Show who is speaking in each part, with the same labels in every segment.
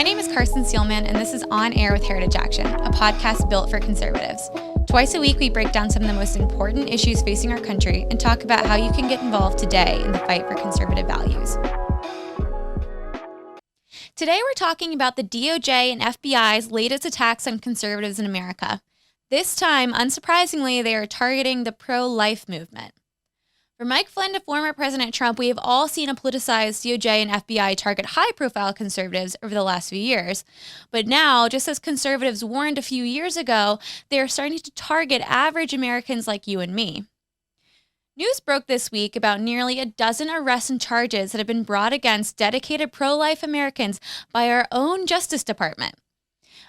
Speaker 1: My name is Carson and this is On Air with Heritage Action, a podcast built for conservatives. Twice a week, we break down some of the most important issues facing our country and talk about how you can get involved today in the fight for conservative values. Today, we're talking about the DOJ and FBI's latest attacks on conservatives in America. This time, unsurprisingly, they are targeting the ProLife movement. From Mike Flynn to former President Trump, we have all seen a politicized DOJ and FBI target high-profile conservatives over the last few years. But now, just as conservatives warned a few years ago, they are starting to target average Americans like you and me. News broke this week about nearly a dozen arrests and charges that have been brought against dedicated pro-life Americans by our own Justice Department.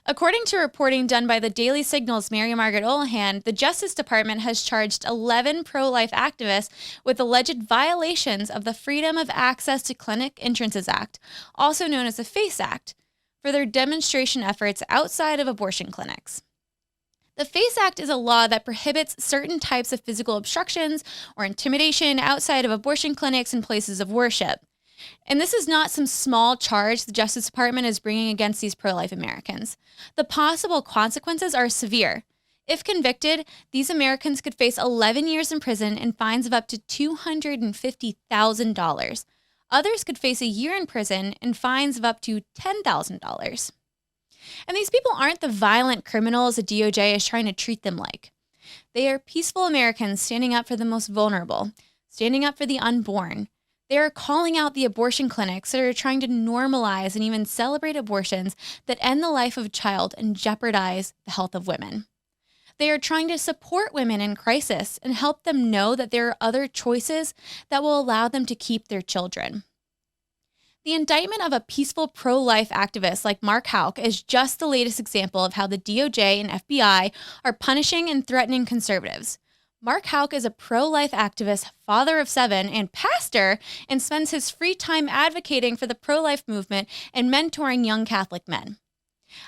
Speaker 1: According to reporting done by the Daily Signal's Mary Margaret Olahan, the Justice Department has charged 11 pro-life activists with alleged violations of the Freedom of Access to Clinic Entrances Act, also known as the FACE Act, for their demonstration efforts outside of abortion clinics. The FACE Act is a law that prohibits certain types of physical obstructions or intimidation outside of abortion clinics and places of worship. And this is not some small charge the Justice Department is bringing against these pro-life Americans. The possible consequences are severe. If convicted, these Americans could face 11 years in prison and fines of up to $250,000. Others could face a year in prison and fines of up to $10,000. And these people aren't the violent criminals the DOJ is trying to treat them like. They are peaceful Americans standing up for the most vulnerable, standing up for the unborn. They are calling out the abortion clinics that are trying to normalize and even celebrate abortions that end the life of a child and jeopardize the health of women. They are trying to support women in crisis and help them know that there are other choices that will allow them to keep their children. The indictment of a peaceful pro-life activist like Mark Houck is just the latest example of how the DOJ and FBI are punishing and threatening conservatives. Mark Houck is a pro-life activist, father of 7, and pastor, and spends his free time advocating for the pro-life movement and mentoring young Catholic men.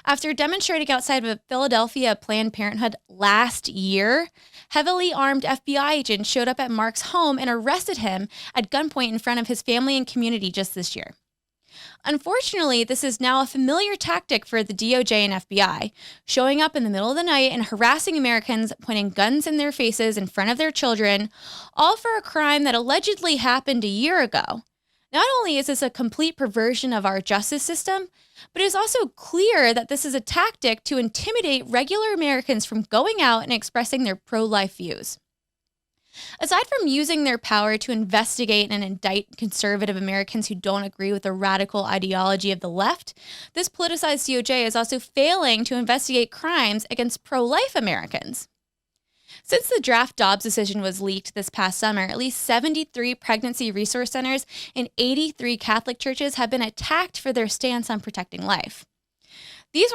Speaker 1: After demonstrating outside of a Philadelphia Planned Parenthood last year, heavily armed FBI agents showed up at Mark's home and arrested him at gunpoint in front of his family and community just this year. Unfortunately, this is now a familiar tactic for the DOJ and FBI, showing up in the middle of the night and harassing Americans, pointing guns in their faces in front of their children, all for a crime that allegedly happened a year ago. Not only is this a complete perversion of our justice system, but it is also clear that this is a tactic to intimidate regular Americans from going out and expressing their pro-life views. Aside from using their power to investigate and indict conservative Americans who don't agree with the radical ideology of the left, this politicized DOJ is also failing to investigate crimes against pro-life Americans. Since the draft Dobbs decision was leaked this past summer, at least 73 pregnancy resource centers and 83 Catholic churches have been attacked for their stance on protecting life. These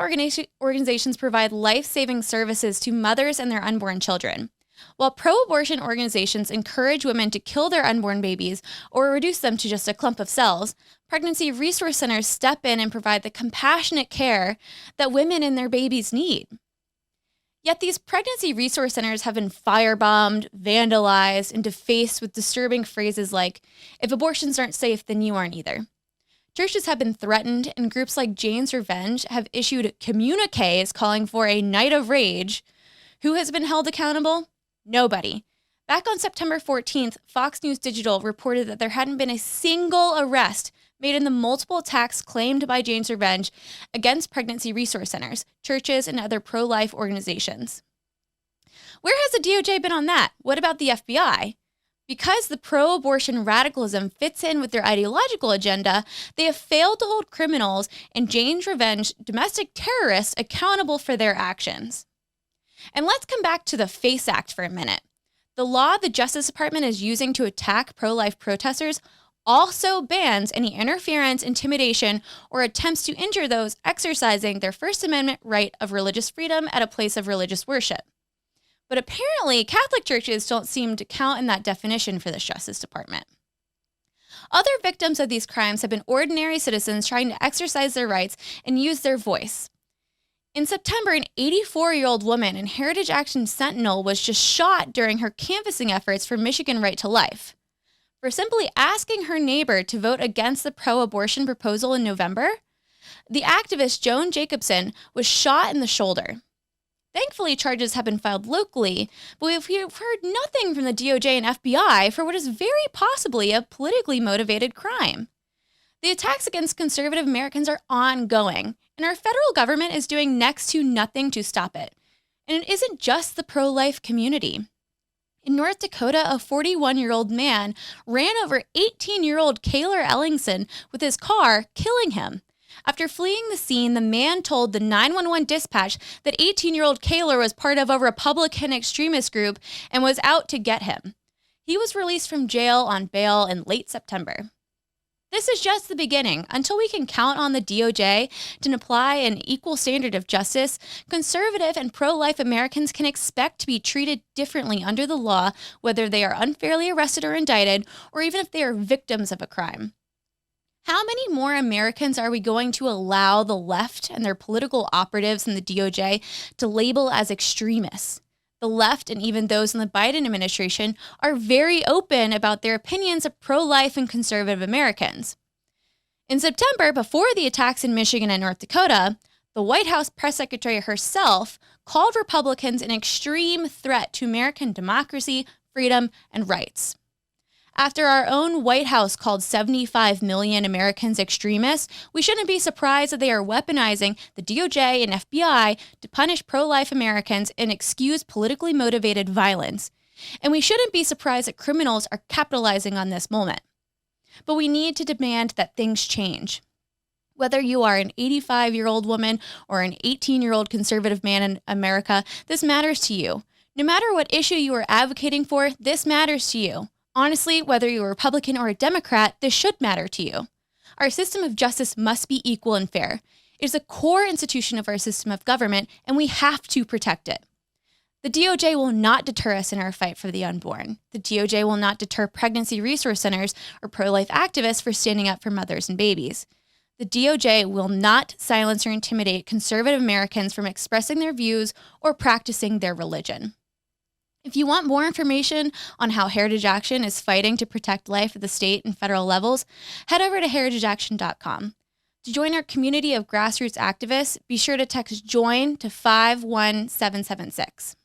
Speaker 1: organizations provide life-saving services to mothers and their unborn children. While pro-abortion organizations encourage women to kill their unborn babies or reduce them to just a clump of cells, pregnancy resource centers step in and provide the compassionate care that women and their babies need. Yet these pregnancy resource centers have been firebombed, vandalized, and defaced with disturbing phrases like, "If abortions aren't safe, then you aren't either." Churches have been threatened, and groups like Jane's Revenge have issued communiques calling for a night of rage. Who has been held accountable? Nobody. Back on September 14th, Fox News Digital reported that there hadn't been a single arrest made in the multiple attacks claimed by Jane's Revenge against pregnancy resource centers, churches, and other pro-life organizations. Where has the DOJ been on that? What about the FBI? Because the pro-abortion radicalism fits in with their ideological agenda, they have failed to hold criminals and Jane's Revenge domestic terrorists accountable for their actions. And let's come back to the FACE Act for a minute. The law the Justice Department is using to attack pro-life protesters also bans any interference, intimidation, or attempts to injure those exercising their First Amendment right of religious freedom at a place of religious worship. But apparently, Catholic churches don't seem to count in that definition for the Justice Department. Other victims of these crimes have been ordinary citizens trying to exercise their rights and use their voice. In September, an 84-year-old woman in Heritage Action Sentinel was just shot during her canvassing efforts for Michigan Right to Life. For simply asking her neighbor to vote against the pro-abortion proposal in November, The activist Joan Jacobson was shot in the shoulder. Thankfully, charges have been filed locally, but we've heard nothing from the DOJ and FBI for what is very possibly a politically motivated crime. The attacks against conservative Americans are ongoing, and our federal government is doing next to nothing to stop it. And it isn't just the pro-life community. In North Dakota, a 41-year-old man ran over 18-year-old Kaylor Ellingson with his car, killing him. After fleeing the scene, the man told the 911 dispatch that 18-year-old Kaylor was part of a Republican extremist group and was out to get him. He was released from jail on bail in late September. This is just the beginning. Until we can count on the DOJ to apply an equal standard of justice, conservative and pro-life Americans can expect to be treated differently under the law, whether they are unfairly arrested or indicted, or even if they are victims of a crime. How many more Americans are we going to allow the left and their political operatives in the DOJ to label as extremists? The left and even those in the Biden administration are very open about their opinions of pro-life and conservative Americans. In September, before the attacks in Michigan and North Dakota, the White House press secretary herself called Republicans an extreme threat to American democracy, freedom, and rights. After our own White House called 75 million Americans extremists, we shouldn't be surprised that they are weaponizing the DOJ and FBI to punish pro-life Americans and excuse politically motivated violence. And we shouldn't be surprised that criminals are capitalizing on this moment. But we need to demand that things change. Whether you are an 85-year-old woman or an 18-year-old conservative man in America, this matters to you. No matter what issue you are advocating for, this matters to you. Honestly, whether you're a Republican or a Democrat, this should matter to you. Our system of justice must be equal and fair. It is a core institution of our system of government, and we have to protect it. The DOJ will not deter us in our fight for the unborn. The DOJ will not deter pregnancy resource centers or pro-life activists for standing up for mothers and babies. The DOJ will not silence or intimidate conservative Americans from expressing their views or practicing their religion. If you want more information on how Heritage Action is fighting to protect life at the state and federal levels, head over to heritageaction.com. To join our community of grassroots activists, be sure to text JOIN to 51776.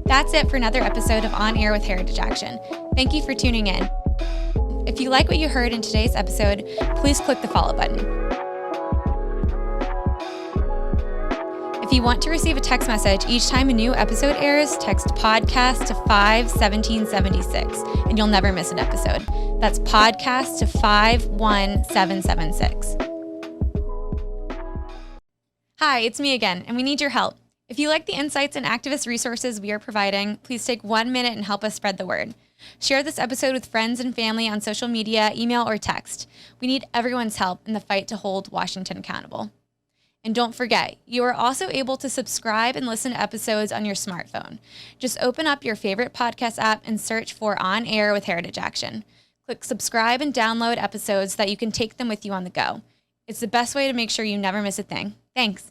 Speaker 1: That's it for another episode of On Air with Heritage Action. Thank you for tuning in. If you like what you heard in today's episode, please click the follow button. If you want to receive a text message each time a new episode airs, text podcast to 51776 and you'll never miss an episode. That's podcast to 51776. Hi, it's me again, and we need your help. If you like the insights and activist resources we are providing, please take 1 minute and help us spread the word. Share this episode with friends and family on social media, email, or text. We need everyone's help in the fight to hold Washington accountable. And don't forget, you are also able to subscribe and listen to episodes on your smartphone. Just open up your favorite podcast app and search for On Air with Heritage Action. Click subscribe and download episodes so that you can take them with you on the go. It's the best way to make sure you never miss a thing. Thanks.